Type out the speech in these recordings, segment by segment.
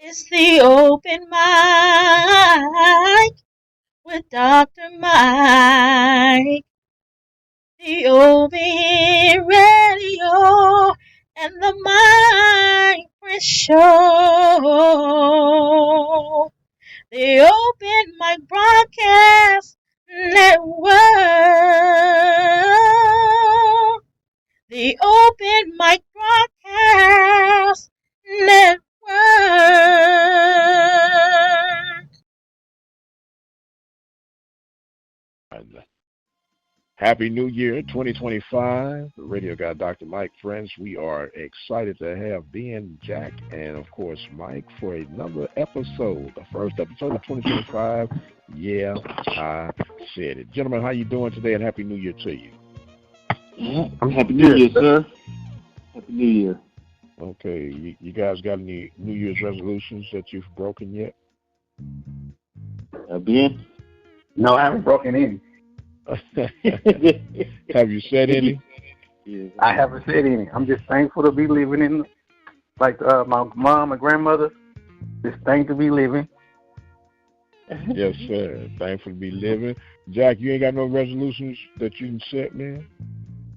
It's the open mic with Dr. Mike. The open radio and the Mike Prince Show. The open mic broadcast network. The open mic broadcast network. Happy New Year 2025. Radio guy Dr. Mike, friends. We are excited to have Ben, Jack, and of course Mike for another episode, the first episode of 2025. Yeah, I said it. Gentlemen, how you doing today, and Happy New Year to you. I'm Happy New Year, sir. Happy New Year. Okay, you guys got any New Year's resolutions that you've broken yet? Ben? No, I haven't broken any. Have you said any? I haven't said any. I'm just thankful to be living in, like my mom and grandmother, just thankful to be living. Yes, sir. Thankful to be living. Jack, you ain't got no resolutions that you can set, man?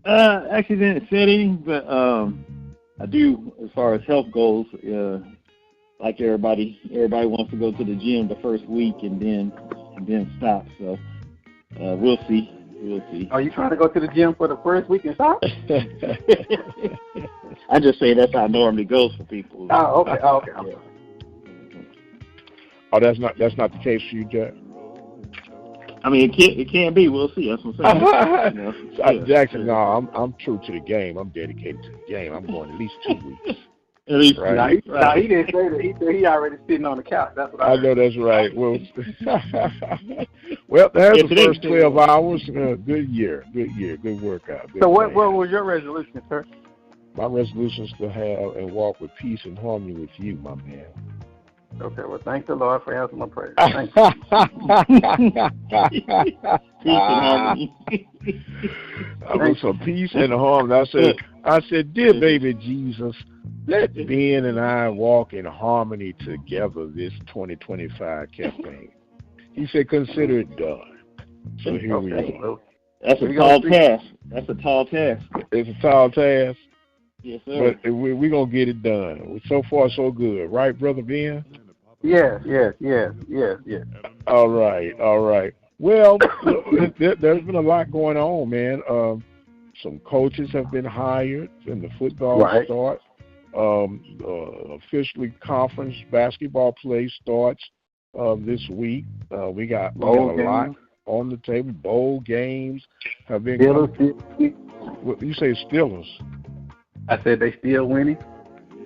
Actually didn't set any, but I do as far as health goals. Like everybody wants to go to the gym the first week and then stop. So we'll see. Are you trying to go to the gym for the first week and stop? I just say that's how it normally goes for people. Oh, okay. Yeah. Oh, that's not the case for you, Jack? I mean, it can't be. We'll see. That's what I'm saying. Jackson, no, I'm true to the game. I'm dedicated to the game. I'm going at least 2 weeks. At least, right? No, he didn't say that. He said he already sitting on the couch. That's what I know. That's right. Well, there's the first 12 hours. Good year. Good workout. Good so what was your resolution, sir? My resolution is to have and walk with peace and harmony with you, my man. Okay, well, thank the Lord for answering my prayer. Thank you. Peace and harmony. I want some peace and harmony. I said, dear baby Jesus, let Ben and I walk in harmony together this 2025 campaign. He said, consider it done. So here we are. That's a tall task. It's a tall task. Yes, sir. But we're going to get it done. So far, so good. Right, Brother Ben? Yes. All right. Well, there's been a lot going on, man. Some coaches have been hired, and the football starts. Officially, conference basketball play starts this week. We got a lot on the table. Bowl games have been. You say Steelers? I said they still winning.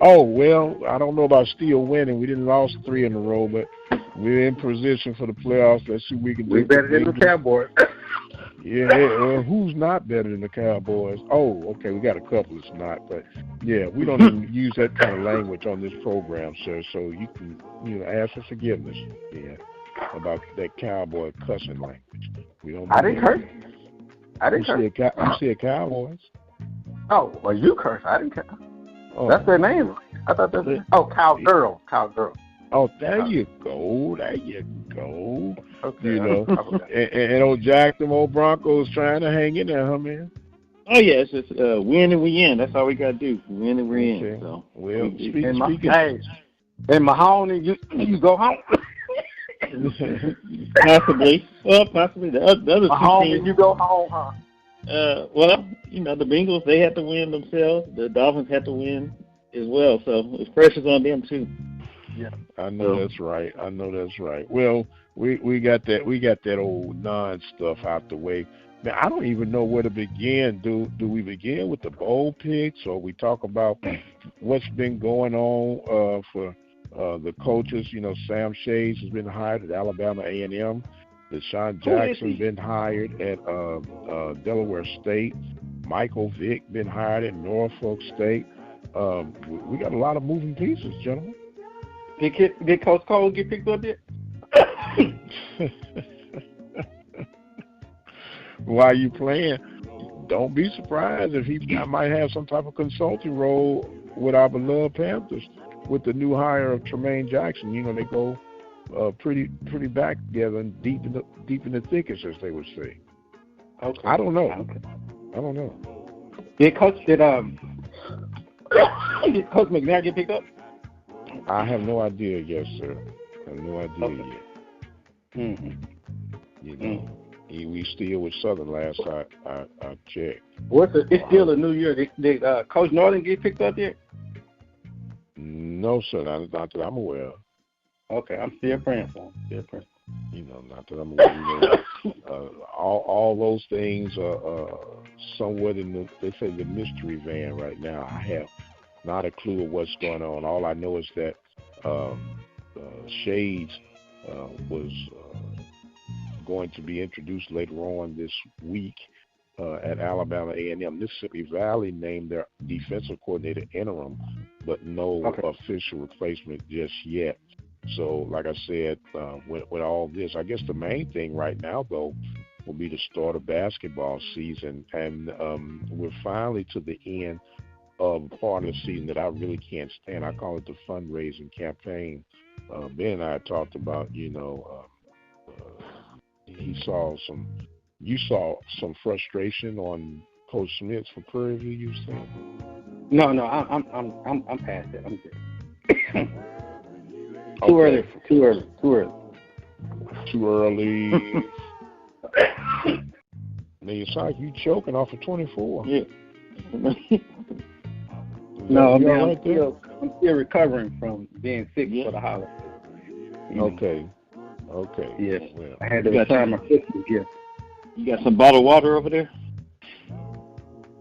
Oh, well, I don't know about still winning. We didn't lost 3 in a row, but we're in position for the playoffs. Let's see what we can do. We're better than the Cowboys. Yeah, well, who's not better than the Cowboys? Oh, okay, we got a couple that's not, but yeah, we don't even use that kind of language on this program, sir. So you can, ask for forgiveness, about that Cowboy cussing language. We don't. I didn't curse. You said Cowboys. Oh, well, you curse. I didn't curse. Oh. That's their name. I thought that's Cowgirl. Oh, there you go. Okay. And old Jack, them old Broncos trying to hang in there, huh, man? Oh, yeah, it's just win and we in. That's all we got to do. Win and we in. So. Well, speaking. In Mahoney, you go home. Possibly. Well, possibly. The other Mahoney, you go home, huh? Well, the Bengals, they had to win themselves. The Dolphins had to win as well. So it's pressure's on them, too. Yeah, I know that's right. Well, we got that old non-stuff out the way. Man, I don't even know where to begin. Do we begin with the bowl picks, or we talk about what's been going on for the coaches? Sam Shades has been hired at Alabama A&M. Deshaun Jackson been hired at Delaware State. Michael Vick been hired at Norfolk State. We got a lot of moving pieces, gentlemen. Did Coach Cole get picked up yet? While you playing, don't be surprised if he might have some type of consulting role with our beloved Panthers. with the new hire of Tremaine Jackson, they go pretty back together and deep in the thickets, as they would say. Okay. I don't know. Okay. I don't know. Did Coach McNair get picked up? I have no idea. Yes, sir. I have no idea yet. Mm-hmm. We still with Southern last I checked. It's still a new year. Did Coach Northern get picked up yet? No, sir. Not that I'm aware of. Okay, I'm still praying for him. Not that I'm aware of. All those things are somewhat in they say the mystery van right now. I have not a clue of what's going on. All I know is that Shades was going to be introduced later on this week at Alabama A&M. Mississippi Valley named their defensive coordinator interim, but no official replacement just yet. So, like I said, with all this, I guess the main thing right now, though, will be the start of basketball season, and we're finally to the end of a part of the season that I really can't stand. I call it the fundraising campaign. Ben and I talked about, you saw some frustration on Coach Smith for Prairie View, you said? No, I'm past it. I'm good. Too early. Now you sound like you choking off of 24. Yeah. No, man, I'm still recovering from being sick for the holidays. Okay. Yes. Well, I had to return my Christmas gift. You got some bottled water over there?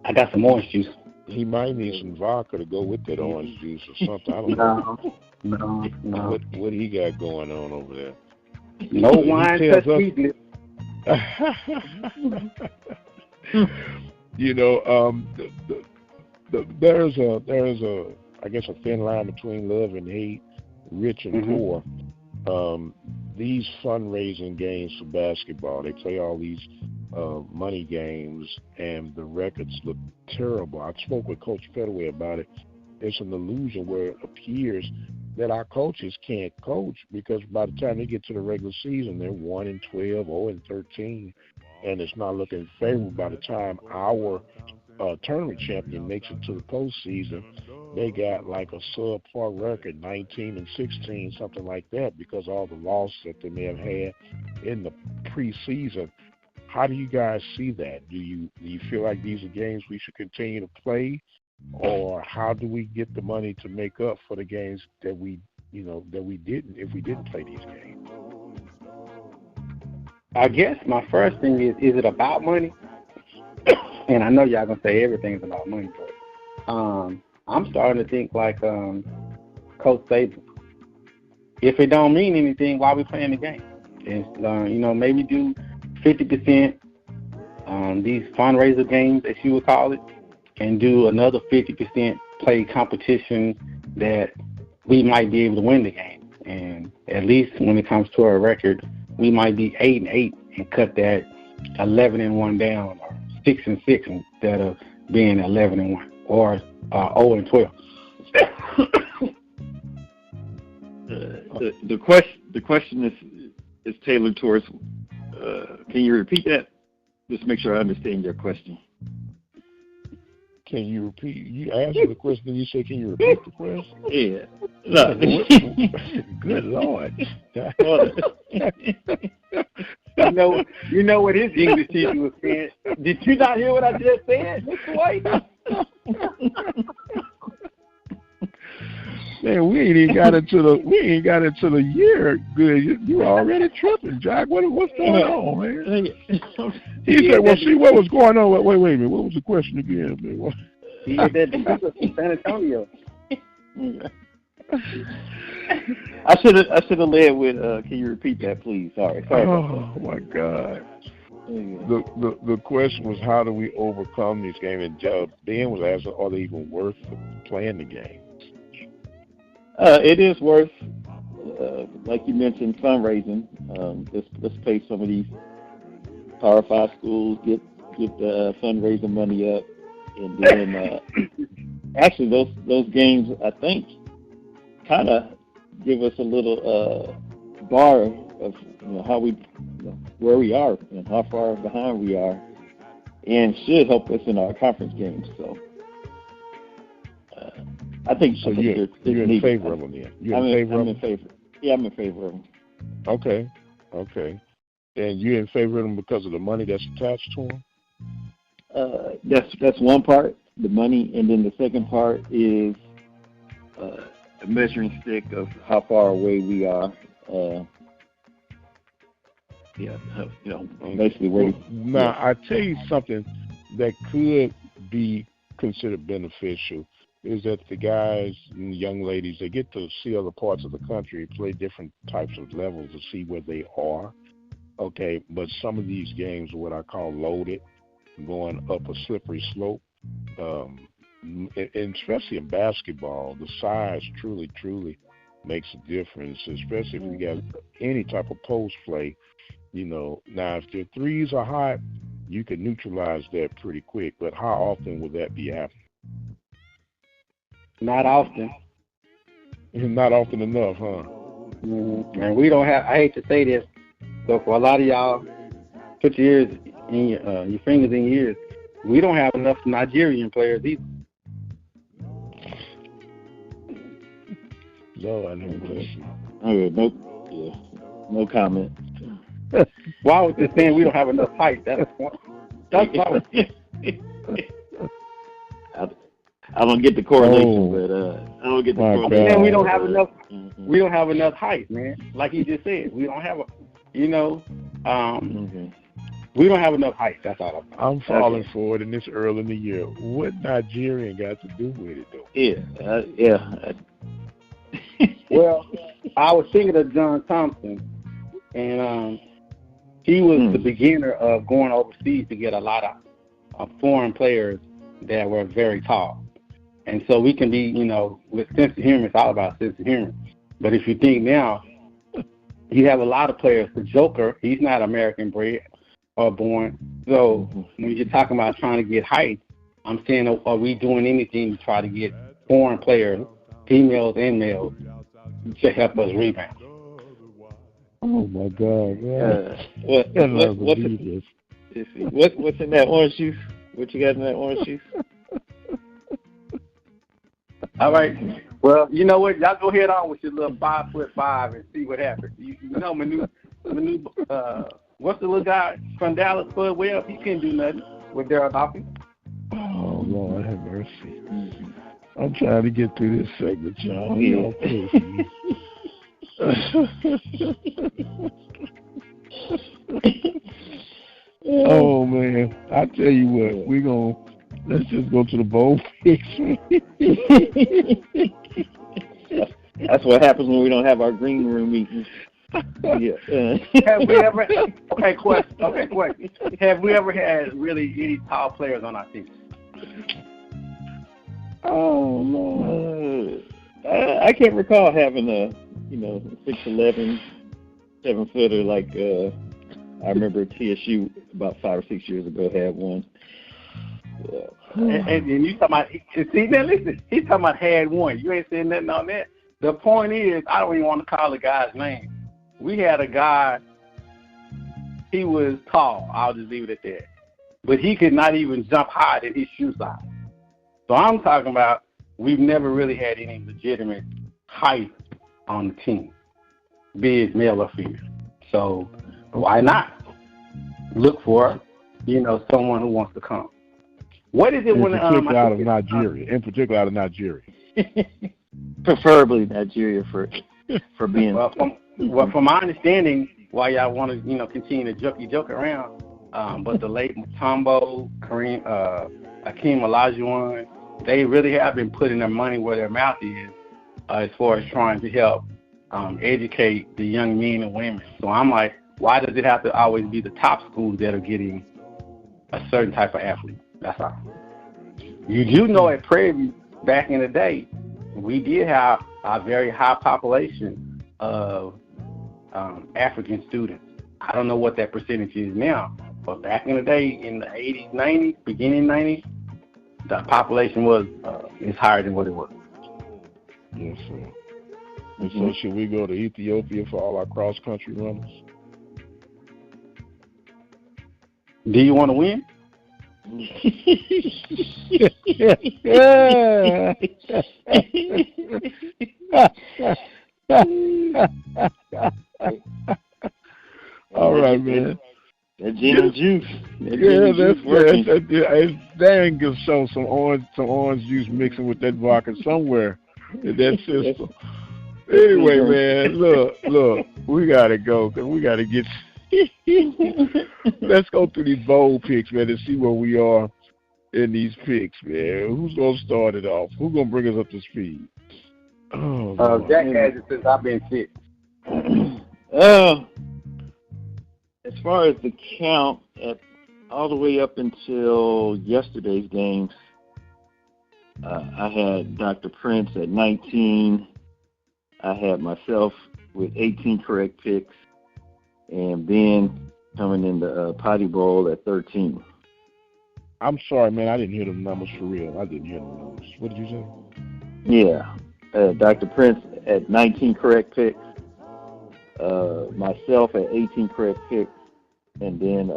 I got some orange juice. He might need some vodka to go with that orange juice or something. I don't know. No. What he got going on over there? No wine touch sweetness. There's a I guess a thin line between love and hate, rich and poor. These fundraising games for basketball, they play all these money games, and the records look terrible. I spoke with Coach Fedaway about it. It's an illusion where it appears that our coaches can't coach because by the time they get to the regular season, they're 1-12, 0-13, and it's not looking favorable by the time our tournament champion makes it to the postseason. They got like a subpar record, 19-16, something like that, because all the losses that they may have had in the preseason. How do you guys see that? Do you feel like these are games we should continue to play, or how do we get the money to make up for the games that we didn't if we didn't play these games? I guess my first thing is it about money? And I know y'all gonna say everything's about money, but I'm starting to think like Coach Saban. If it don't mean anything, why we playing the game? And maybe do 50% these fundraiser games, as you would call it, and do another 50% play competition that we might be able to win the game. And at least when it comes to our record, we might be 8-8 and cut that 11-1 down, or 6-6 instead of being 11-1 or 0-12. The question is tailored towards. Can you repeat that? Just make sure I understand your question. Can you repeat? You answered the question, and you say, "Can you repeat the question?" Yeah. Good Lord. You know what his English teacher was saying. Did you not hear what I just said, Mr. White? Man, we ain't got into the year. Good, you already tripping, Jack. What's going on, man? He said, "Well, see what was going on." Wait a minute. What was the question again, man? What? He did that from San Antonio. I should have led with. Can you repeat that, please? Sorry. Oh my God. The question was, how do we overcome these games? And Ben was asking, are they even worth playing the game? It is worth, like you mentioned, fundraising. Let's pay some of these Power 5 schools, get the fundraising money up, and then actually those games, I think kind of give us a little bar of how we, where we are and how far behind we are, and should help us in our conference games. So I think so. You're in favor of them, then? I'm in favor. Yeah, I'm in favor of them. Okay. And you're in favor of them because of the money that's attached to them? That's one part, the money, and then the second part is a measuring stick of how far away we are. Basically where. Now, I tell you something that could be considered beneficial is that the guys and the young ladies, they get to see other parts of the country, play different types of levels to see where they are. Okay, but some of these games are what I call loaded, going up a slippery slope. And especially in basketball, the size truly makes a difference, especially if you got any type of post play. Now if the threes are hot, you can neutralize that pretty quick, but how often would that be happening? Not often. Not often enough, huh? Mm-hmm. And we don't have, I hate to say this, so for a lot of y'all, put your ears in your fingers in your ears, we don't have enough Nigerian players either. No, I never bless you. Okay, no comment. Well, I was just saying we don't have enough height. That's what I don't get the correlation, but I don't get the correlation. Man, we don't have enough. We don't have enough height, man. Like you just said, we don't have we don't have enough height. That's all. I'm falling for it, and it's early in the year. What Nigerian got to do with it, though? Yeah. Well, I was thinking of John Thompson, and he was the beginner of going overseas to get a lot of foreign players that were very tall. And so we can be, with sense of humor, it's all about sense of humor. But if you think now, you have a lot of players. The Joker, he's not American bred or born. So when you're talking about trying to get height, I'm saying, are we doing anything to try to get foreign players, females and males, to help us rebound? Oh my God! What's in that orange juice? What you got in that orange juice? All right. Well, you know what? Y'all go ahead on with your little 5'5" and see what happens. Manu, what's the little guy from Dallas, Bud Webb? He can't do nothing with Daryl Dawkins. Oh Lord, have mercy. I'm trying to get through this segment, y'all. Oh man, I tell you what, let's just go to the bowl picks. That's what happens when we don't have our green room meetings. Yeah. Have we ever? Okay, question. Have we ever had really any tall players on our team? Oh Lord, I can't recall having a 6'11", 7-footer like I remember TSU about 5 or 6 years ago had one. And you talking about? See, now listen, he's talking about had one. You ain't saying nothing on that. The point is, I don't even want to call the guy's name. We had a guy. He was tall. I'll just leave it at that. But he could not even jump high in his shoe size. So I'm talking about we've never really had any legitimate height on the team, be it male or female. So why not look for, someone who wants to come? What is it in particular out of Nigeria? Preferably Nigeria for being. Well, from my understanding, why y'all want to continue to joke around, but the late Mutombo, Akeem Olajuwon, they really have been putting their money where their mouth is, as far as trying to help educate the young men and women. So I'm like, why does it have to always be the top schools that are getting a certain type of athlete? That's all. You do know at Prairie View, back in the day, we did have a very high population of African students. I don't know what that percentage is now, but back in the day, in the 80s, 90s, beginning 90s, the population was is higher than what it was. Yes, sir. And so should we go to Ethiopia for all our cross-country runners? Do you want to win? All right, man. That gin and juice. It's dang good show. Some orange juice mixing with that vodka somewhere in that system. Anyway, man, look, we gotta go because we gotta get. Let's go through these bowl picks, man, and see where we are in these picks, man. Who's gonna start it off? Who's gonna bring us up to speed? Jack has it since I've been sick. As far as the count, all the way up until yesterday's games, I had Dr. Prince at 19. I had myself with 18 correct picks, and Ben coming in the Potty Bowl at 13. I'm sorry, man. I didn't hear the numbers for real. I didn't hear the numbers. What did you say? Yeah. Dr. Prince at 19 correct picks. Myself at 18 correct picks. And then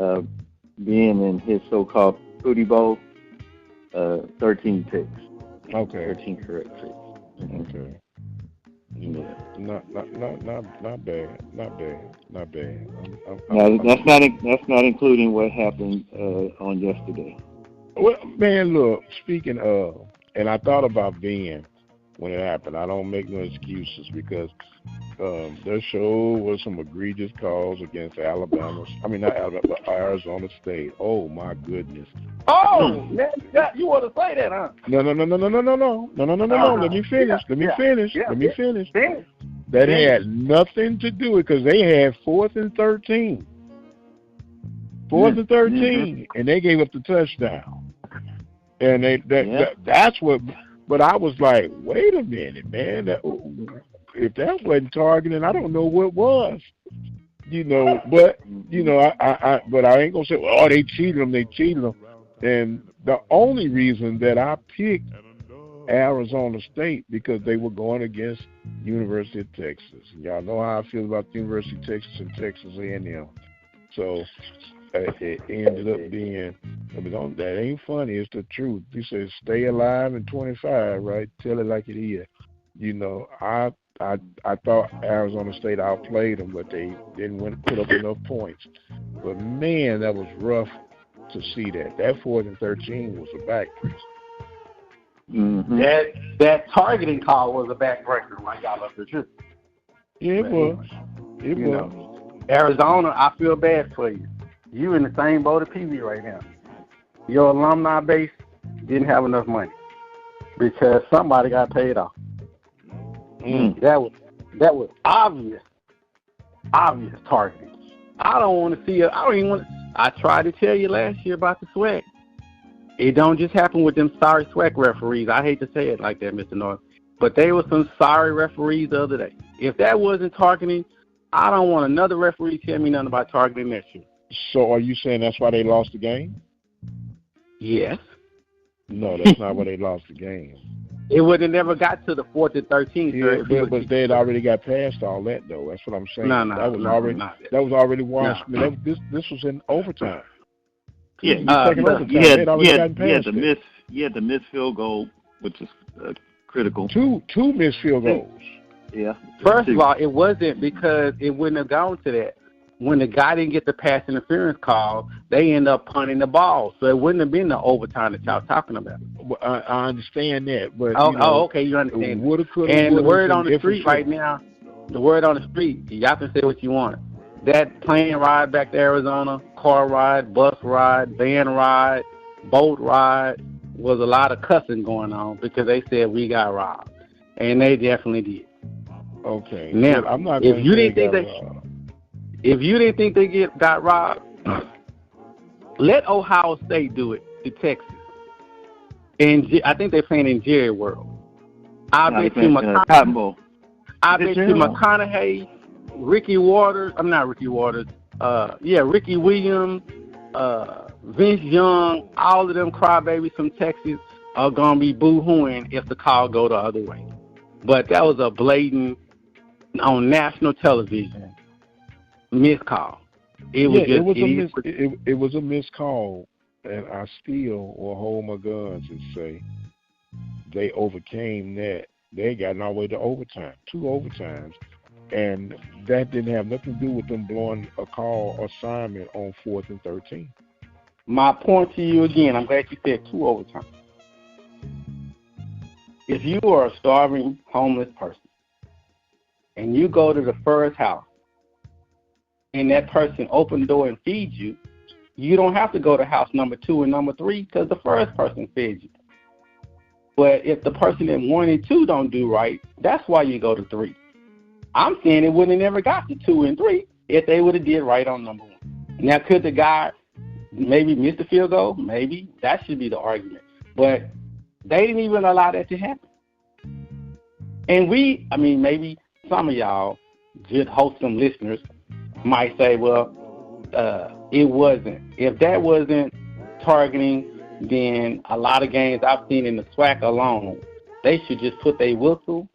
Ben in his so-called Booty Bowl, 13 picks. Okay. 13 correct picks. Okay. Yeah. Not bad. Not bad. That's not including what happened on yesterday. Well, man, look. Speaking of, and I thought about Ben when it happened. I don't make no excuses because there sure was some egregious calls against Alabama. I mean, not Alabama, but Arizona State. Oh my goodness. Oh, man, you want to say that, huh? No. Let me finish. That had nothing to do with it because they had 4th and 13. 4th and 13, and they gave up the touchdown. And that's what. But I was like, wait a minute, man. If that wasn't targeting, I don't know what was. But I ain't gonna say, well, they cheated them. And the only reason that I picked Arizona State because they were going against University of Texas. Y'all know how I feel about the University of Texas and Texas A&M. So it ended up being, that ain't funny. It's the truth. He says, stay alive in 25, right? Tell it like it is. I thought Arizona State outplayed them, but they didn't put up enough points. But, man, that was rough to see that. That 4th and 13 was a backbreaker. Mm-hmm. That targeting call was a backbreaker, like y'all up the truth. Yeah, it was. It was. Arizona, I feel bad for you. You in the same boat as PV right now. Your alumni base didn't have enough money because somebody got paid off. That was obvious targeting. I don't want to see it. I don't even want to. I tried to tell you last year about the SWAC. It don't just happen with them sorry SWAC referees. I hate to say it like that, Mr. North, but they were some sorry referees the other day. If that wasn't targeting, I don't want another referee tell me nothing about targeting next year. So are you saying that's why they lost the game? Yes. No, that's not why they lost the game. It would have never got to the 4th and 13. Yeah, but they had already got past all that, though. That's what I'm saying. That was already washed. No. This was in overtime. Yeah, you had the missed field goal, which is critical. Two missed field goals. Yeah. First of all, it wasn't because it wouldn't have gone to that. When the guy didn't get the pass interference call, they end up punting the ball. So it wouldn't have been the overtime that y'all talking about. Well, I understand that, but okay, you understand. The word on the street right now, y'all can say what you want. That plane ride back to Arizona, car ride, bus ride, van ride, boat ride, was a lot of cussing going on because they said we got robbed, and they definitely did. Okay. Now, I'm not if you didn't think they got robbed, let Ohio State do it to Texas. And I think they're playing in Jerry World. I bet you McConaughey, Ricky Williams, Vince Young, all of them crybabies from Texas are going to be boo-hooing if the call go the other way. But that was a blatant on national television, missed call. It was a missed call, and I still will hold my guns and say they overcame that. They got all the way to overtime, 2 overtimes, and that didn't have nothing to do with them blowing a call assignment on 4th and 13. My point to you again, I'm glad you said 2 overtimes. If you are a starving homeless person and you go to the first house and that person opens the door and feeds you, you don't have to go to house number 2 and number 3 because the first person fed you. But if the person in 1 and 2 don't do right, that's why you go to 3. I'm saying it wouldn't have never got to 2 and 3 if they would have did right on number 1. Now, could the guy maybe miss the field goal? Maybe. That should be the argument. But they didn't even allow that to happen. And maybe some of y'all, just wholesome listeners, might say, well, it wasn't. If that wasn't targeting, then a lot of games I've seen in the SWAC alone, they should just put their whistle,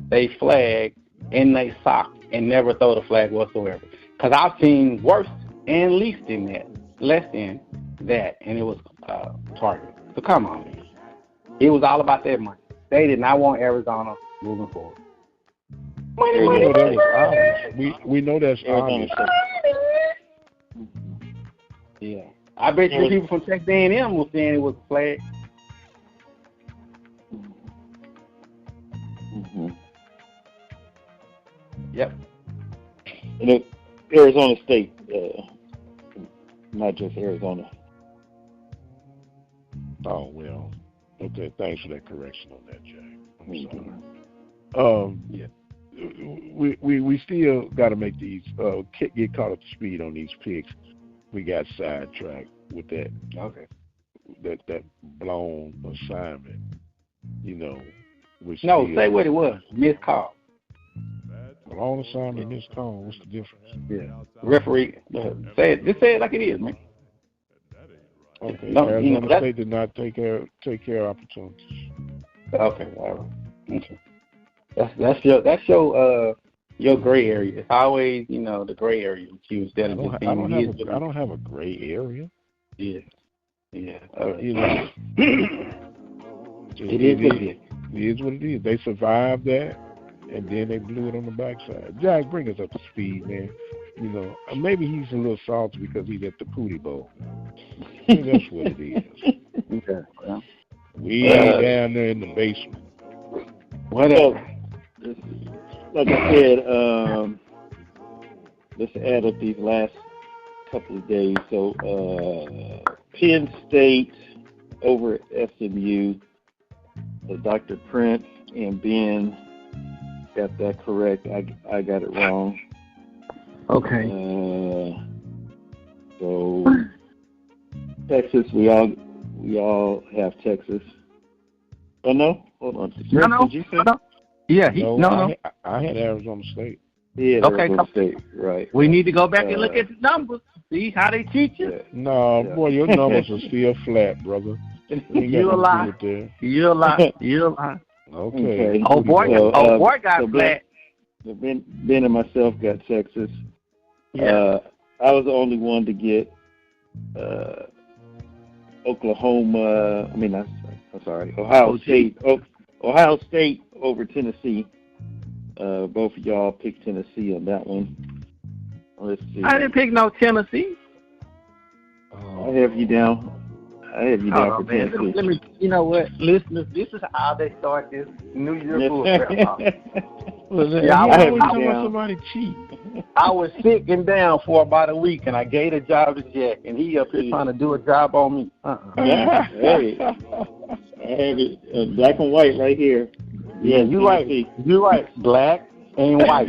they flag, and they sock and never throw the flag whatsoever. Because I've seen worse and less than that, and it was targeted. So come on, man. It was all about that money. They did not want Arizona moving forward. Money. That was obvious. We know that's obvious. Yeah. I bet you people from Texas A&M were saying it was a flag. Mm-hmm. Yep. And Arizona State, not just Arizona. Oh, well. Okay, thanks for that correction on that, Jack. I'm sorry. We still got to make these get caught up to speed on these picks. We got sidetracked with that. Okay. That blown assignment. Say what it was. Missed call. Blown assignment, missed call. What's the difference? Yeah. Referee, say it. Just say it like it is, man. Okay. Arizona State did not take care of opportunities. Okay. All right. Okay. That's your gray area. It's always the gray area with you instead of just being. I don't have a gray area. Yeah. Yeah. It is what it is. It is what it is. They survived that, and then they blew it on the backside. Jack, bring us up to speed, man. Maybe he's a little salty because he's at the Pootie Bowl. Maybe that's what it is. Okay. Well, down there in the basement. Whatever. Like I said, let's add up these last couple of days. So, Penn State over at SMU, Dr. Prince and Ben got that correct. I got it wrong. Okay. So Texas, we all have Texas. Oh no, hold on. No. Did you say? No. Yeah. I had Arizona State. Yeah. Okay. Arizona State. Right. We need to go back and look at the numbers. See how they teach you. Yeah. No, boy, your numbers are still flat, brother. You're a lie. You're a lie. Okay. Oh boy got flat. So Ben and myself got Texas. Yeah. I was the only one to get Oklahoma. Ohio State. Ohio State over Tennessee. Both of y'all picked Tennessee on that one. Let's see. I didn't pick no Tennessee. I have you down. For Tennessee. Let me. You know what, listeners? This is how they start this New Year football. I have somebody cheat. I was sick and down for about a week, and I gave a job to Jack, and he up here trying to do a job on me. Hey, I have it black and white right here. Yeah, you right. You right. Black and white.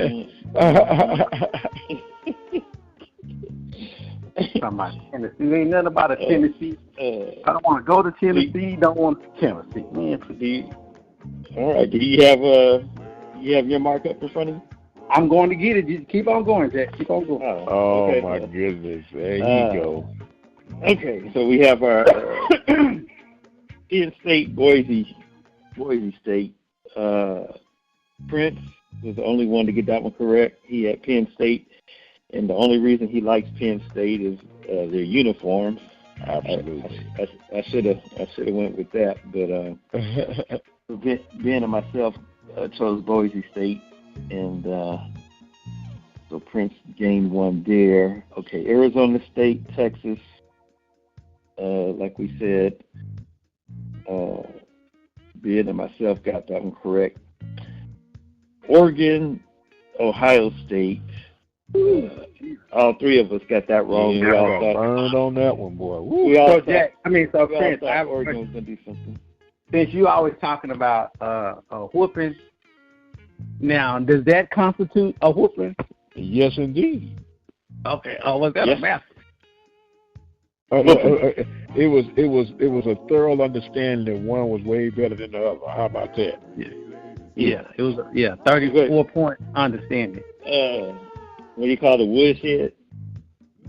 Somebody Tennessee. Ain't nothing about a Tennessee. I don't want to go to Tennessee. Don't want Tennessee. Man, all right. Do you have your markup in front of you? I'm going to get it. Just keep on going, Jack. Keep on going. Oh okay. My goodness. There you go. Okay, so we have our Penn State, Boise State. Prince, was the only one to get that one correct. He had Penn State, and the only reason he likes Penn State is their uniforms. Absolutely. I should have went with that, but Ben and myself chose Boise State, and so Prince gained one there. Okay, Arizona State, Texas. Like we said, Ben and myself got that one correct. Oregon, Ohio State. All three of us got that wrong. Yeah, We all I got thought, burned on that one, boy. Woo. we all So thought, Jack, Prince, I I have Oregon was gonna do something. since you always talking about whooping, now does that constitute a whooping? Yes, indeed. Okay. Oh, was that Yes. a math? It was a thorough understanding that one was way better than the other. How about that? Yeah, it was. 34-point understanding. What do you call the woodshed?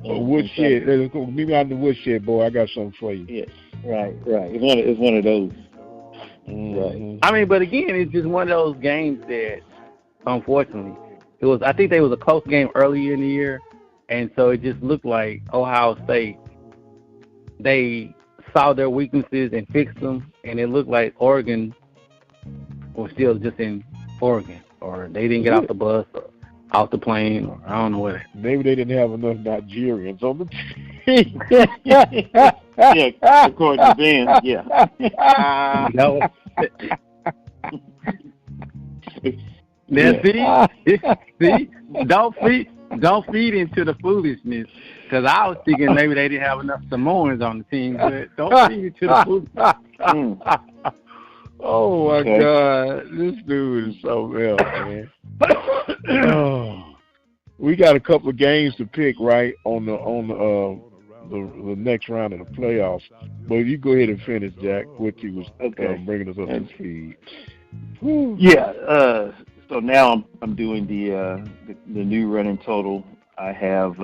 Woodshed. Meet me out in the woodshed, boy. I got something for you. Yes, right. It's one of those. Mhm. I mean, but again, it's just one of those games that, unfortunately, it was. I think there was a close game earlier in the year, and so it just looked like Ohio State. They saw their weaknesses and fixed them, and it looked like Oregon was still just in Oregon, or they didn't get off the bus or off the plane, or I don't know what. Maybe they didn't have enough Nigerians on the team. Yeah, according to Ben, yeah. No. Now, see, don't feed into the foolishness, because I was thinking maybe they didn't have enough Samoans on the team, but don't feed into the foolishness. Oh my God, this dude is something else, man. Oh. We got a couple of games to pick right on the next round of the playoffs. But you go ahead and finish, Jack. What you was bringing us up to speed. Yeah. So now I'm doing the new running total. I have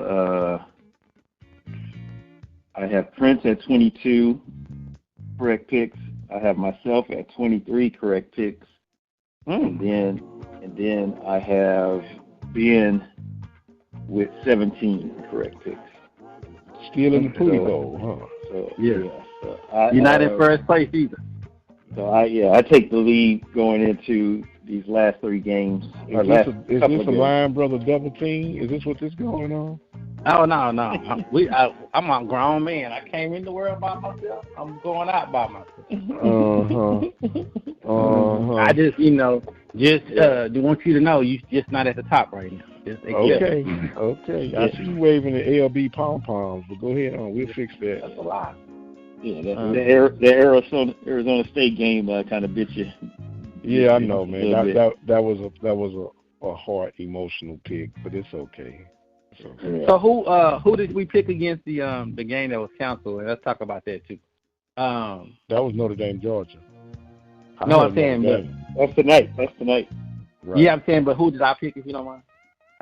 Prince at 22 correct picks. I have myself at 23 correct picks, and then I have Ben with 17 correct picks. Still in the pool goal, huh? So, Yeah. So You're not in first place either. So I take the lead going into these last three games. Is this a Lion Brother double team? Is this what this going on? Oh no. I'm a grown man. I came in the world by myself. I'm going out by myself. I just want you to know you just not at the top right now. Okay. I see you waving the ALB pom poms, but go ahead on. We'll fix that. That's a lot. Yeah, the Arizona State game kind of bit you. Yeah, I know, man. That was a hard emotional pick, but it's okay. So who did we pick against the game that was canceled? And let's talk about that too. That was Notre Dame, Georgia. No, I'm saying, but that's tonight. Right. Yeah, I'm saying, but who did I pick? If you don't mind.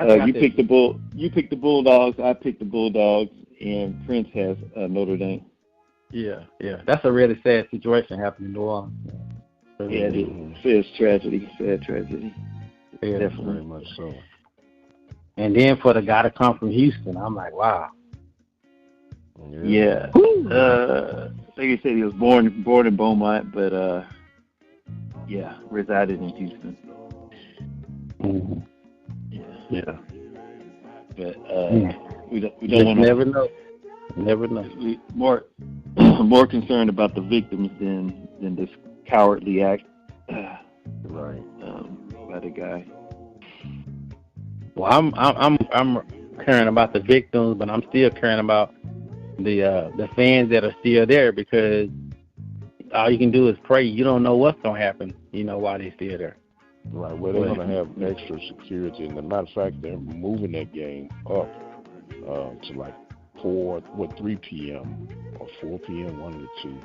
You picked the Bulldogs. I picked the Bulldogs, and Prince has Notre Dame. Yeah. That's a really sad situation happening in New Orleans. Yeah, it is tragedy. Sad tragedy. Yeah, definitely. Very much so. And then for the guy to come from Houston, I'm like, wow. Yeah. Like you said, he was born in Beaumont, but resided in Houston. Mm-hmm. Yeah. But we don't want to. Never know. We more concerned about the victims than this cowardly act. Right. By the guy. Well, I'm caring about the victims, but I'm still caring about the fans that are still there, because all you can do is pray. You don't know what's gonna happen, while they're still there. Right. Well, they're gonna have extra security, and as a matter of fact, they're moving that game up to like 3 p.m. or 4 p.m. one of the two,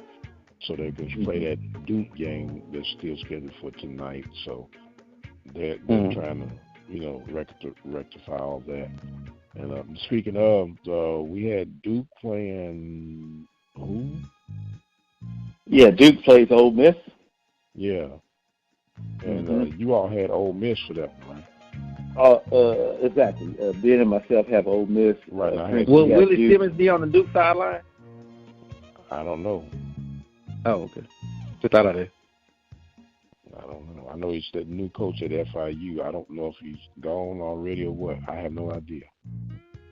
so they can play that Duke game that's still scheduled for tonight. So they're trying to rectify all that. And speaking of, we had Duke playing who? Yeah, Duke plays Ole Miss. Yeah. And you all had Ole Miss for that one, right? Exactly. Ben and myself have Ole Miss. Right now, Will Willie Simmons be on the Duke sideline? I don't know. Oh, okay. Just out of there. I don't know. I know he's the new coach at FIU. I don't know if he's gone already or what. I have no idea.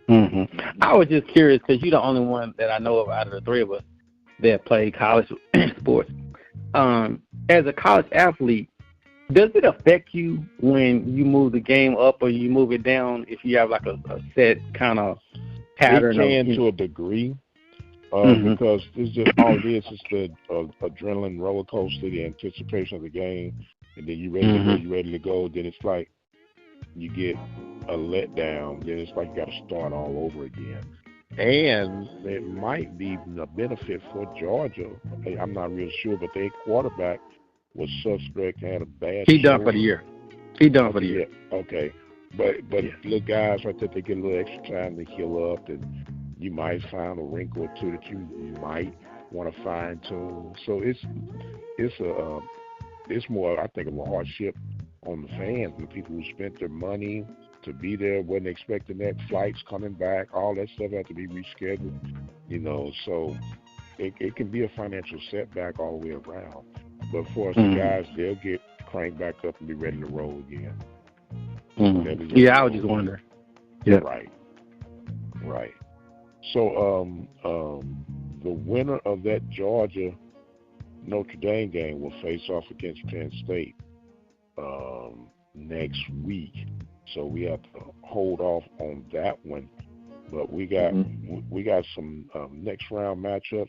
Mm-hmm. I was just curious because you're the only one that I know of out of the three of us that play college sports. As a college athlete, does it affect you when you move the game up or you move it down if you have like a set kind of pattern? It can to a degree. Because it's just all it is the adrenaline roller coaster, the anticipation of the game, and then you're ready to go. Then it's like you get a letdown. Then it's like you got to start all over again. And it might be a benefit for Georgia. I'm not real sure, but their quarterback was suspect, had a bad. He done for the year. Okay, but little guys right there, they get a little extra time to heal up and. You might find a wrinkle or two that you might want to fine tune. So it's more, I think, of a hardship on the fans, the people who spent their money to be there, wasn't expecting that, flights coming back, all that stuff had to be rescheduled. So it can be a financial setback all the way around. But for us, the guys, they'll get cranked back up and be ready to roll again. Yeah, I was just wondering. Yeah. Right. So the winner of that Georgia Notre Dame game will face off against Penn State next week. So we have to hold off on that one. But we got some next round matchups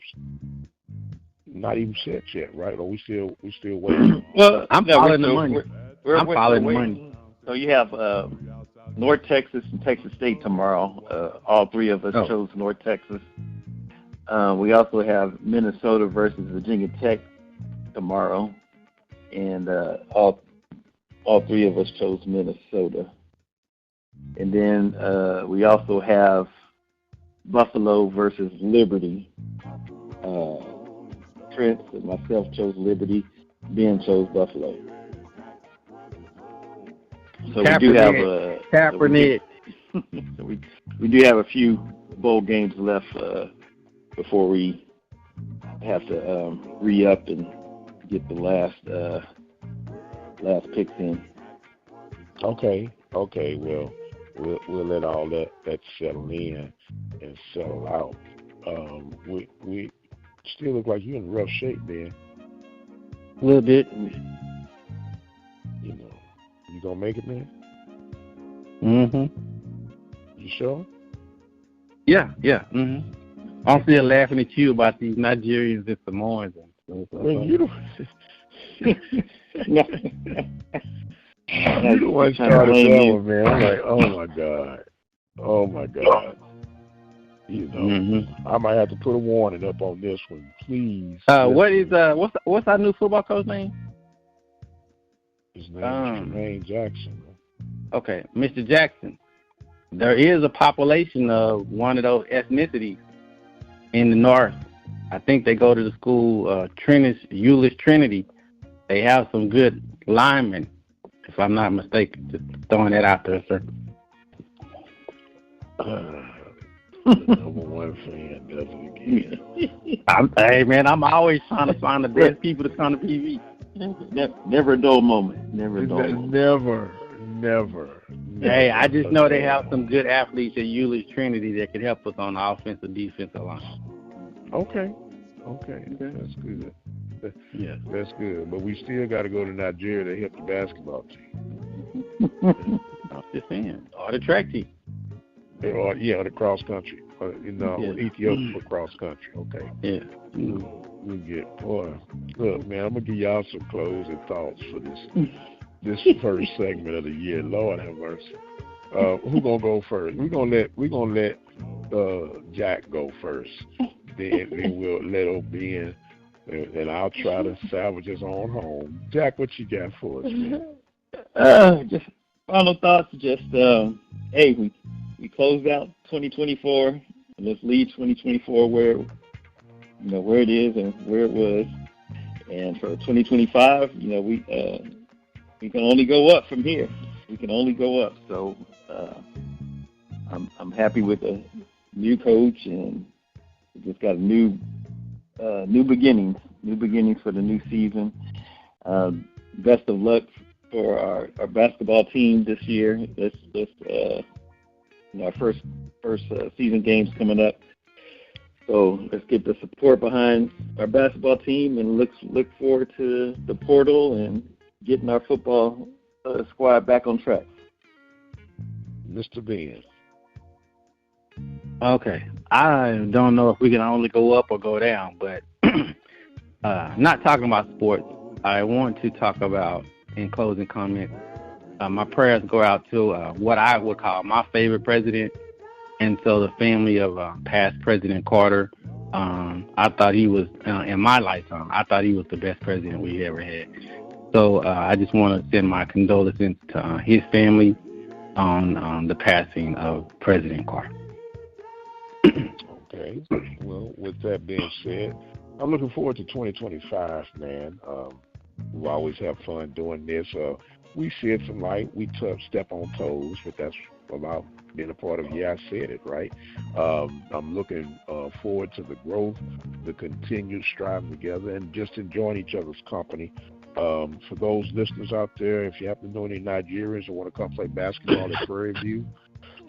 not even set yet, right? Or we still waiting? Well, I'm following the money. I'm following the money. So you have North Texas and Texas State tomorrow. All three of us chose North Texas. We also have Minnesota versus Virginia Tech tomorrow, and all three of us chose Minnesota. And then we also have Buffalo versus Liberty. Trent and myself chose Liberty. Ben chose Buffalo. So we do have Kaepernick. So we do have a few bowl games left before we have to re-up and get the last picks in. Okay. Well, we'll let all that settle in and settle out. We still look like you're in rough shape, man. A little bit. You gonna make it, man? You sure? Yeah. I'm still laughing at you about these Nigerians and Samoans. Man, you don't. You the one started that one, man. I'm like, oh my god. I might have to put a warning up on this one, please. What's our new football coach name? His name is Jermaine Jackson. Okay, Mr. Jackson. There is a population of one of those ethnicities in the north. I think they go to the school Euless Trinity. They have some good linemen, if I'm not mistaken. Just throwing that out there, sir. Number one fan does it again. Hey, man, I'm always trying to find the best people to come to PV. Never a dull moment. Never. Hey, I just know they have some good athletes at Euless Trinity that could help us on the offensive defensive line. Okay, that's good. Yeah, that's good. But we still got to go to Nigeria to help the basketball team. I'm just saying, or the track team. Or the cross country. Ethiopia for cross country. Okay. Yeah. We get look, man. I'm gonna give y'all some closing thoughts for this first segment of the year. Lord have mercy. Who gonna go first? We're gonna let Jack go first. Then we'll let OB in, and I'll try to salvage us on home. Jack, what you got for us, man? Just final thoughts. Just hey, we closed out 2024. And let's leave 2024 where it is and where it was. And for 2025, we can only go up from here. only go up. So I'm happy with the new coach, and we just got new beginnings for the new season. Best of luck for our basketball team this year. Our first season games coming up. So let's get the support behind our basketball team and look forward to the portal and getting our football squad back on track. Mr. Ben. Okay. I don't know if we can only go up or go down, but not talking about sports, I want to talk about, in closing comments, my prayers go out to what I would call my favorite president, and so the family of past President Carter. I thought he was, in my lifetime, I thought he was the best president we ever had. So I just want to send my condolences to his family on the passing of President Carter. Okay. Well, with that being said, I'm looking forward to 2025, man. We always have fun doing this. We shed some light. We step on toes, but that's about being a part of I said it, right? I'm looking forward to the growth, the continued striving together, and just enjoying each other's company. For those listeners out there, if you happen to know any Nigerians who want to come play basketball at Prairie View,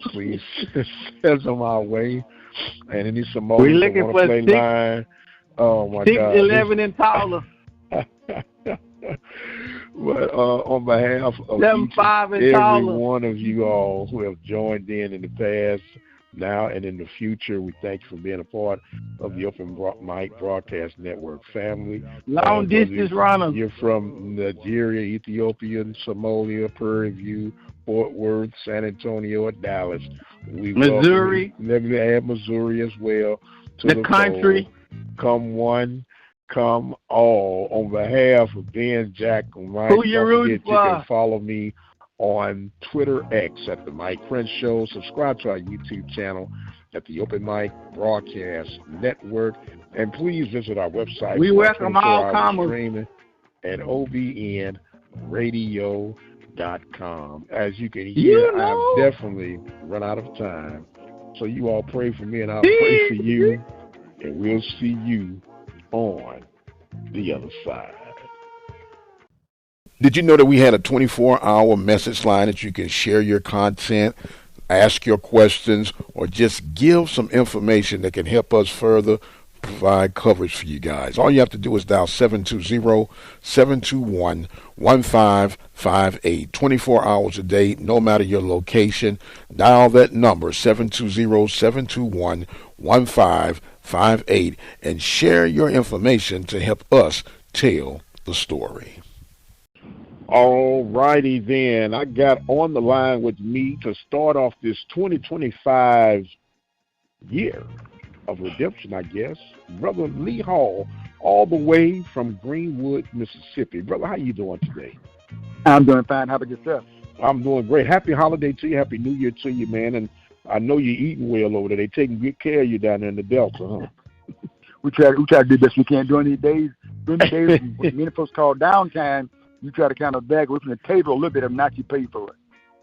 please send them our way. And any Samoans that want to play line, oh my God, 6'11" and taller. But on behalf of every one of you all who have joined in the past, now and in the future, we thank you for being a part of the Open Mic Broadcast Network family. Long distance runner. You're from Nigeria, Ethiopia, Somalia, Prairie View, Fort Worth, San Antonio, or Dallas. Missouri. Maybe add Missouri as well. To the country. Come one, come all. On behalf of Ben, Jack, and Mike, who you rooting for? You can follow me on Twitter X at the Mike Prince Show. Subscribe to our YouTube channel at the Open Mic Broadcast Network, and please visit our website. We welcome all comers. Streaming at obnradio.com. As you can hear, I've definitely run out of time. So you all pray for me, and I'll pray for you, and we'll see you on the other side. Did you know that we had a 24-hour message line that you can share your content, ask your questions, or just give some information that can help us further provide coverage for you guys? All you have to do is dial 720-721-1558. 24 hours a day, no matter your location. Dial that number, 720-721-1558, and share your information to help us tell the story. All righty then. I got on the line with me to start off this 2025 year of redemption, I guess, Brother Lee Hall, all the way from Greenwood, Mississippi. Brother, how you doing today? I'm doing fine. How about yourself? I'm doing great. Happy holiday to you. Happy New Year to you, man. And I know you're eating well over there. They taking good care of you down there in the Delta, huh? We try to do the best we can during these days. During the days when many folks call downtime, you try to kind of bag away from the table a little bit of not you pay for it.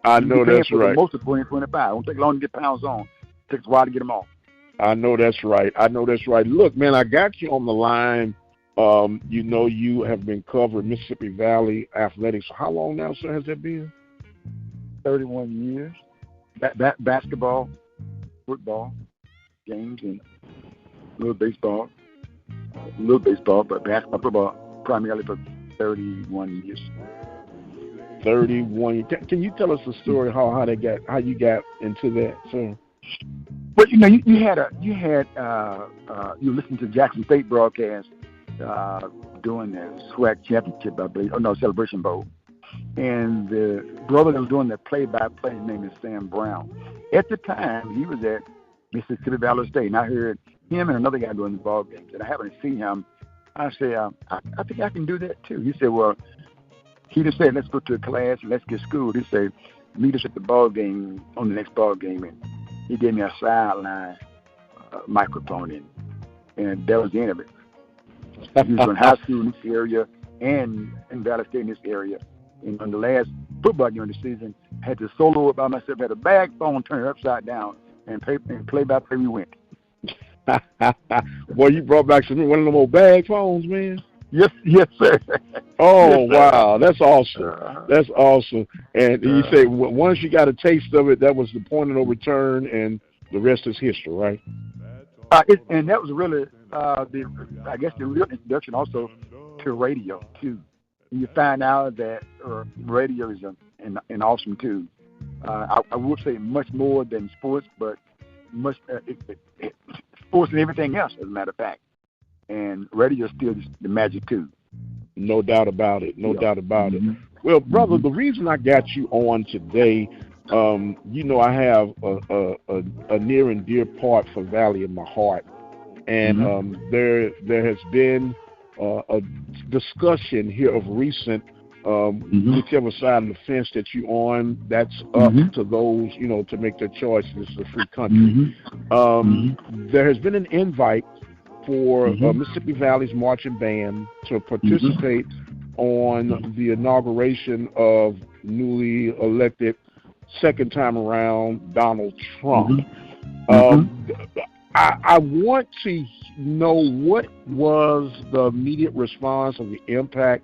I know that's right. Most of 2025. It won't take long to get pounds on. It takes a while to get them off. I know that's right. Look, man, I got you on the line. You know you have been covering Mississippi Valley athletics. How long now, sir, has that been? 31 years. Basketball, football, games, and a little baseball, but basketball, football primarily for 31 years. 31. Can you tell us the story how you got into that, sir? Well, you know, you listened to Jackson State broadcast doing the SWAC championship, I believe. Oh no, Celebration Bowl. And the brother that was doing the play-by-play, his name is Sam Brown. At the time, he was at Mississippi Valley State, and I heard him and another guy doing the ball games, and I happened to see him. I said, I think I can do that too. He said, well, he just said, let's go to a class and let's get schooled. He said, meet us at the ball game on the next ball game, and he gave me a sideline microphone, and that was the end of it. He was in high school in this area and in Valley State in this area. And on the last football game of the season, had to solo it by myself, had a bag phone turned upside down, and play by play we went. Boy, you brought back one of them old bag phones, man. Yes, sir. Oh, Yes, sir. wow, that's awesome. That's awesome. And you say once you got a taste of it, that was the point of no return, and the rest is history, right? And that was really the real introduction also to radio too. And you find out that radio is an awesome tool. I would say much more than sports, but much sports and everything else, as a matter of fact. And radio is still the magic tool. No doubt about it. No doubt about it. Well, brother, the reason I got you on today, I have a near and dear part for Valley in my heart, and there has been a discussion here of recent. Whichever side of the fence that you're on, that's up to those, to make their choice. This is a free country. There has been an invite for Mississippi Valley's marching band to participate on the inauguration of newly elected second time around Donald Trump. I want to know what was the immediate response of the impact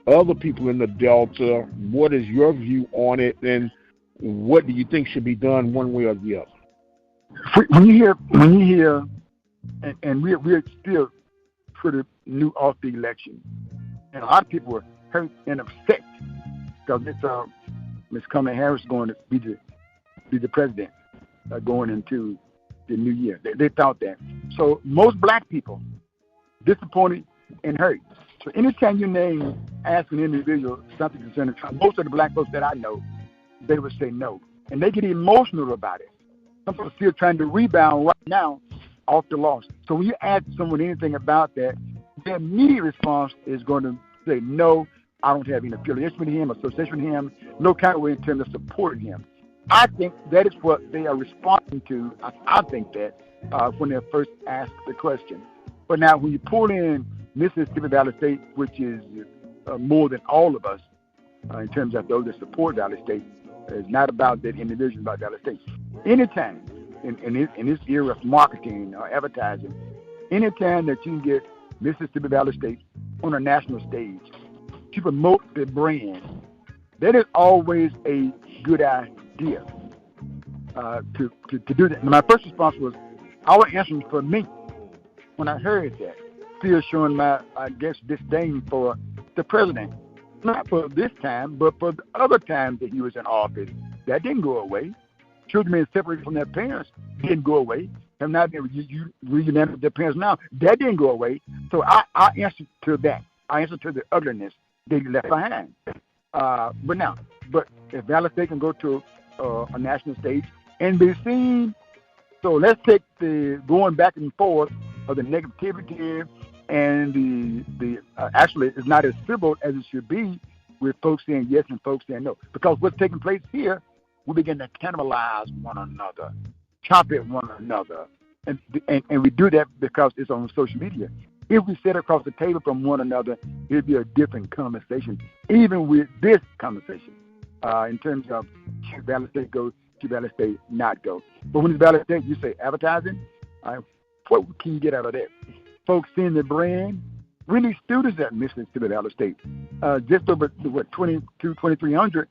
of the people in the Delta. What is your view on it, and what do you think should be done one way or the other? When you hear, and we're still pretty new off the election, and a lot of people were hurt and upset because Ms. Kamala Harris going to be the president going into the new year. They thought that. So most black people disappointed and hurt. So anytime you ask an individual something concerning Trump, most of the black folks that I know, they would say no. And they get emotional about it. Some people are still trying to rebound right now off the loss. So when you ask someone anything about that, their immediate response is going to say, no, I don't have any affiliation with him, association with him, no kind of way in terms of supporting him. I think that is what they are responding to. I think that when they first asked the question. But now when you pull in Mississippi Valley State, which is more than all of us in terms of those that support Valley State, it's not about that individual, about Valley State. Anytime in this era of marketing or advertising, anytime that you can get Mississippi Valley State on a national stage to promote the brand, that is always a good idea to do that. And my first response was, I was answering for me when I heard that, still showing my, disdain for the president. Not for this time, but for the other times that he was in office. That didn't go away. Children being separated from their parents didn't go away. Have not been reunited with their parents now. That didn't go away. So I answered to that. I answered to the ugliness they left behind. But if Valley State can go to a national stage and be seen, so let's take the going back and forth of the negativity and the actually it's not as civil as it should be with folks saying yes and folks saying no. Because what's taking place here, we begin to cannibalize one another, chop at one another. And we do that because it's on social media. If we sit across the table from one another, it'd be a different conversation, even with this conversation, in terms of should Valley State go, should Valley State not go. But when it's Valley State, you say advertising, what can you get out of that? Folks seeing the brand. We need students at Mississippi Valley State, just over 2,300,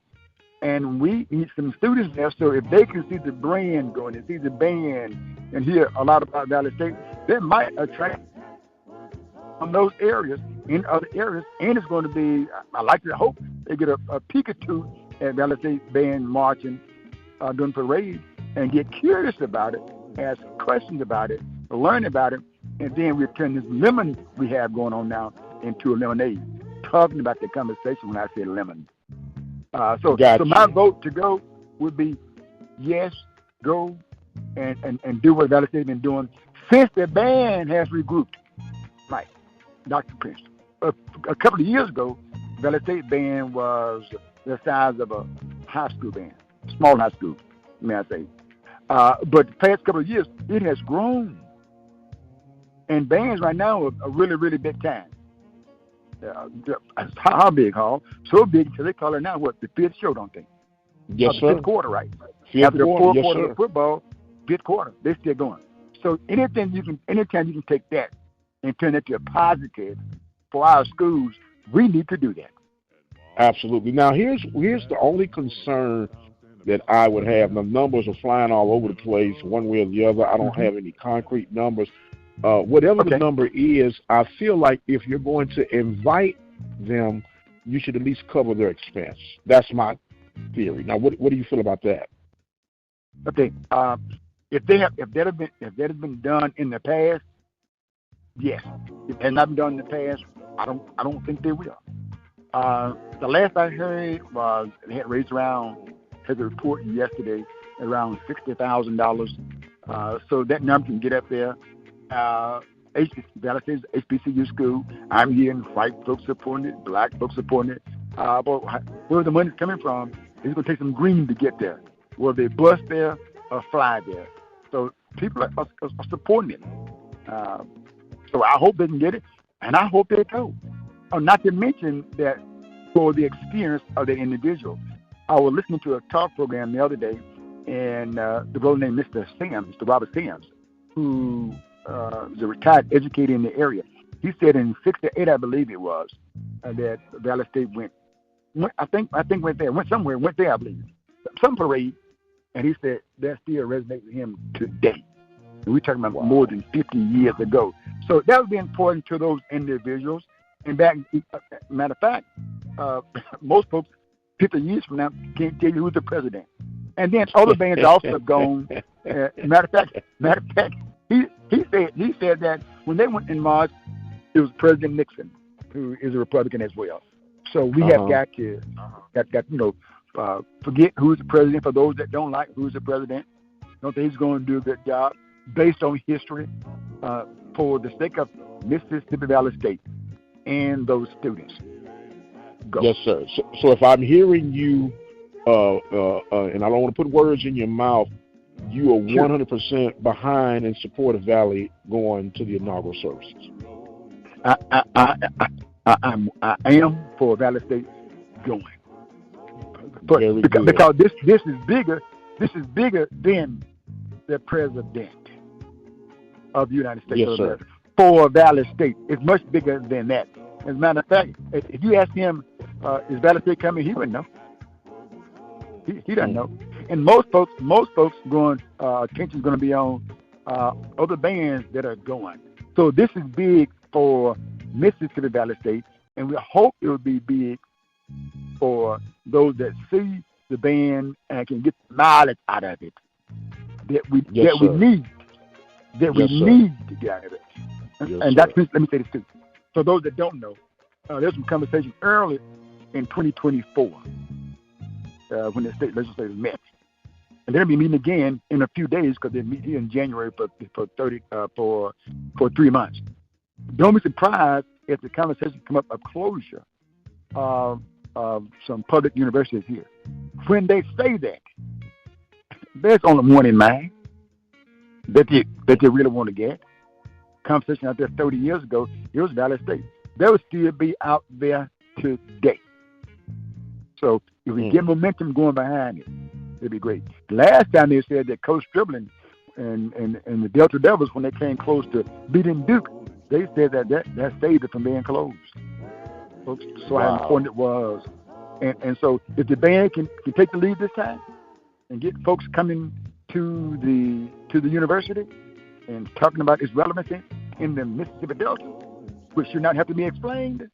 and we need some students there. So if they can see the brand going and see the band and hear a lot about Valley State, that might attract from those areas in other areas, and it's going to be, I like to hope they get a peek or two at Valley State band marching, doing parade, and get curious about it, ask questions about it, learn about it, and then we turn this lemon we have going on now into a lemonade. Talking about the conversation when I say lemon. So my vote to go would be yes, go and do what Valley State has been doing since the band has regrouped. Right, Dr. Prince. A couple of years ago, Valley State band was the size of a high school band, small high school, may I say. But the past couple of years, it has grown. And bands right now are really, really big time. How big, Hall? So big until they call it now, what, the fifth show, don't they? Yes, the sir. fifth quarter, right? Fifth After the quarter, fourth yes, quarter sir. of football, fifth quarter, they're still going. So anytime you can take that and turn it to a positive for our schools, we need to do that. Absolutely. Now, here's the only concern that I would have. The numbers are flying all over the place, one way or the other. I don't have any concrete numbers. Whatever the number is, I feel like if you're going to invite them, you should at least cover their expense. That's my theory. Now, what do you feel about that? Okay. If that has been done in the past, yes. If it has not been done in the past, I don't think they will. The last I heard was they had raised around, had a report yesterday, around $60,000. So that number can get up there. Dallas is HBCU school. I'm hearing white folks supporting it, black folks supporting it. But where the money's coming from, it's going to take some green to get there. Will they bus there or fly there? So people are supporting it. So I hope they can get it, and I hope they go. Not to mention that for the experience of the individual. I was listening to a talk program the other day, and the brother named Mr. Robert Sims, who is a retired educator in the area. He said in '68, I believe it was, that Valley State went there, I believe, some parade, and he said that still resonates with him today. And we're talking about more than 50 years ago. So that would be important to those individuals. And matter of fact, most folks 50 years from now can't tell you who's the president. And then other bands also have gone. Matter of fact, he said that when they went in March, it was President Nixon, who is a Republican as well. So we have got to forget who's the president. For those that don't like who's the president, don't think he's going to do a good job based on history for the sake of Mississippi Valley State and those students. Go. Yes, sir. So if I'm hearing you, and I don't want to put words in your mouth, you are 100% behind and support of Valley going to the inaugural services. I am for Valley State going, but because this is bigger. This is bigger than the president of the United States of America. For Valley State, it's much bigger than that. As a matter of fact, if you ask him, is Valley State coming? He wouldn't know. He doesn't know. And most folks going attention is going to be on other bands that are going. So this is big for Mississippi Valley State, and we hope it will be big for those that see the band and can get mileage out of it. That we need to get out of it. And that's, let me say this too. For those that don't know, there's some conversation early in 2024 when the state legislators met. And they'll be meeting again in a few days because they meet here in January for 3 months. Don't be surprised if the conversation come up of closure of some public universities here. When they say that, there's only one in mind that they really want to get. Conversation out there 30 years ago, it was Valley State. They would still be out there today. So if we get momentum going behind it, it'd be great. Last time they said that Coach Stribling and the Delta Devils, when they came close to beating Duke, they said that saved it from being closed. Folks, so how important it was. And so if the band can take the lead this time and get folks coming to the university and talking about its relevancy in the Mississippi Delta, which should not have to be explained.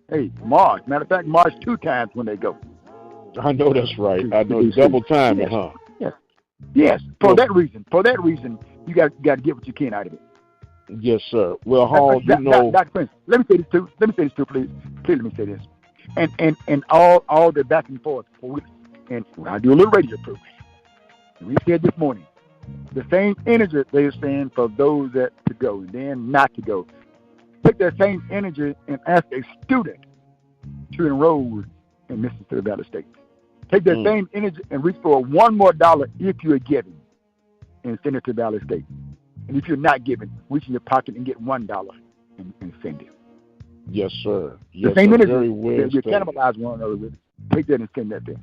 Hey, March. Matter of fact, March 2 times when they go. I know that's right. I know double time, huh? Yes. For that reason, you got to get what you can out of it. Yes, sir. Well, Hall, Dr. Prince, let me say this too. Please let me say this. And all the back and forth for weeks. And I do a little radio program. We said this morning, the same energy they're saying for those that to go and then not to go. Take that same energy and ask a student to enroll in Mississippi Valley State. Take that same energy and reach for $1 more if you're giving and send it to Valley State. And if you're not giving, reach in your pocket and get $1 and send it. Yes, sir. The same energy that you cannibalize one another with. Take that and send that there.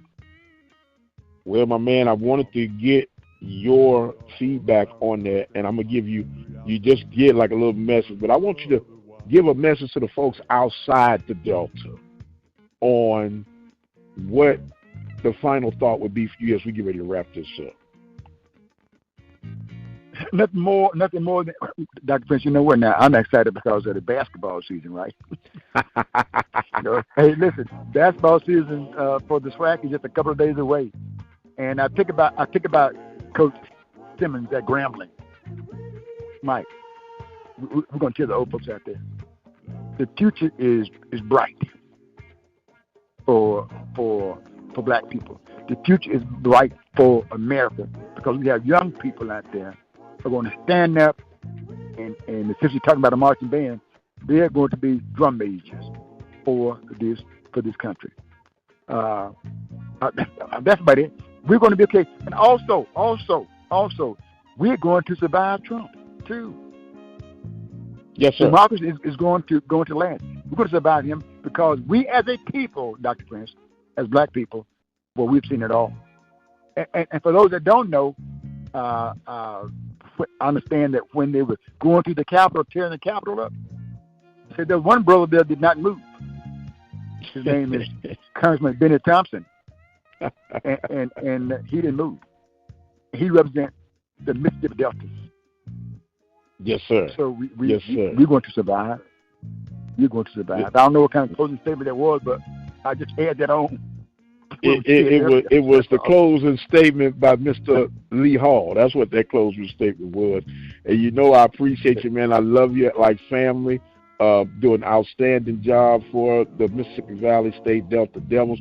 Well, my man, I wanted to get your feedback on that, and I'm gonna give you just get like a little message, but I want you to give a message to the folks outside the Delta on what the final thought would be for you as we get ready to wrap this up. Nothing more than Dr. Prince. You know what? Now I'm excited because of the basketball season, right? Hey, listen, basketball season for the SWAC is just a couple of days away, and I think about Coach Simmons at Grambling. Mike, we're going to tell the old folks out there, the future is bright for black people. The future is bright for America because we have young people out there who are going to stand up and since you're talking about a marching band, they're going to be drum majors for this country. That's about it. We're going to be okay. And also, we're going to survive Trump too. Yes, sir. Democracy is going to last. We're going to survive him because we, as a people, Dr. Prince, as black people, well, we've seen it all. And for those that don't know, I understand that when they were going through the Capitol, tearing the Capitol up, said there was one brother there that did not move. His name is Congressman Benny Thompson, and he didn't move. He represents the Mississippi Deltas. Yes, sir. So we're going to survive. We're going to survive. I don't know what kind of closing statement that was, but I just add that on. It was the closing statement by Mr. Lee Hall. That's what that closing statement was. And you know I appreciate you, man. I love you like family. Do an outstanding job for the Mississippi Valley State Delta Devils.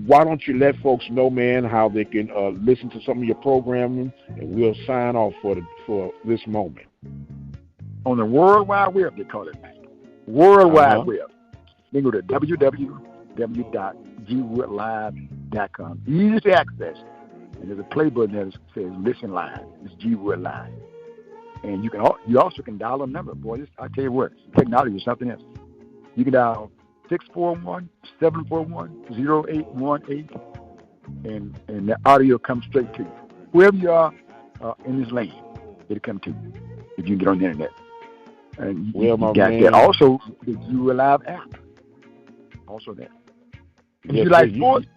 Why don't you let folks know, man, how they can listen to some of your programming, and we'll sign off for this moment. On the World Wide Web, they call it, man. World Wide Web. Then go to www.gwoodlive.com. Easy to access. And there's a play button that says Listen Live. It's Gwood Live. And you also can dial a number. Boy, I tell you what, technology is something else. You can dial 641-741-0818, and the audio comes straight to you. Wherever you are in this lane, it'll come to you if you can get on the internet. And you got that. Also, the Gwood Live app. Also there. And if you like sports,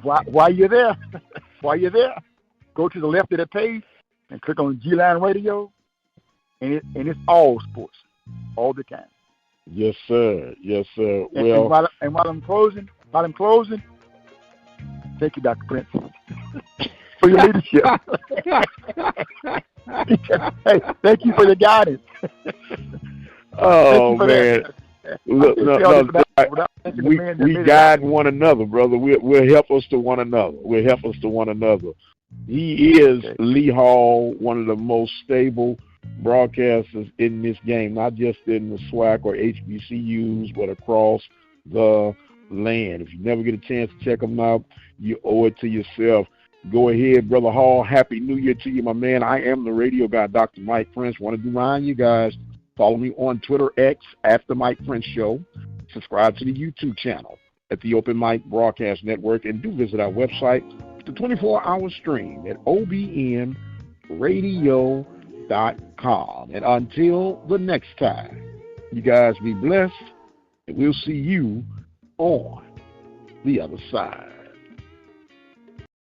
while you're there, go to the left of the page and click on G-Line Radio, and it's all sports, all the time. Yes, sir. Yes, sir. And while I'm closing, thank you, Dr. Prince, for your leadership. Hey, thank you for your guidance. Oh man. Look, we guide one another, brother. We'll help us to one another. He is Lee Hall, one of the most stable broadcasters in this game, not just in the SWAC or HBCUs, but across the land. If you never get a chance to check them out, you owe it to yourself. Go ahead, Brother Hall. Happy New Year to you, my man. I am the radio guy, Dr. Mike Prince. Want to remind you guys, follow me on Twitter X at the Mike Prince Show. Subscribe to the YouTube channel at the Open Mic Broadcast Network, and do visit our website, the 24-hour stream at obnradio.com. And until the next time, you guys be blessed, and we'll see you on the other side.